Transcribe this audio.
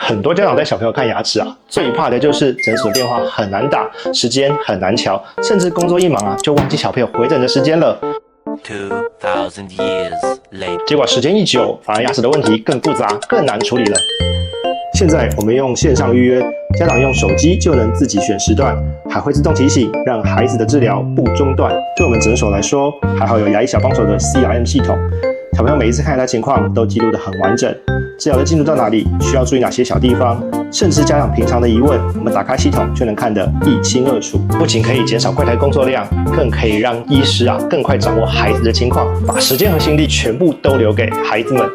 很多家长带小朋友看牙齿啊，最怕的就是诊所电话很难打，时间很难瞧，甚至工作一忙啊，就忘记小朋友回诊的时间了。2000 years later， 结果时间一久，反而牙齿的问题更复杂、更难处理了。现在我们用线上预约，家长用手机就能自己选时段，还会自动提醒，让孩子的治疗不中断。对我们诊所来说，还好有牙医小帮手的 CRM 系统，小朋友每一次看牙的情况都记录得很完整，治疗的进度到哪里，需要注意哪些小地方，甚至家长平常的疑问，我们打开系统就能看得一清二楚。不仅可以减少柜台工作量，更可以让医师更快掌握孩子的情况，把时间和心力全部都留给孩子们。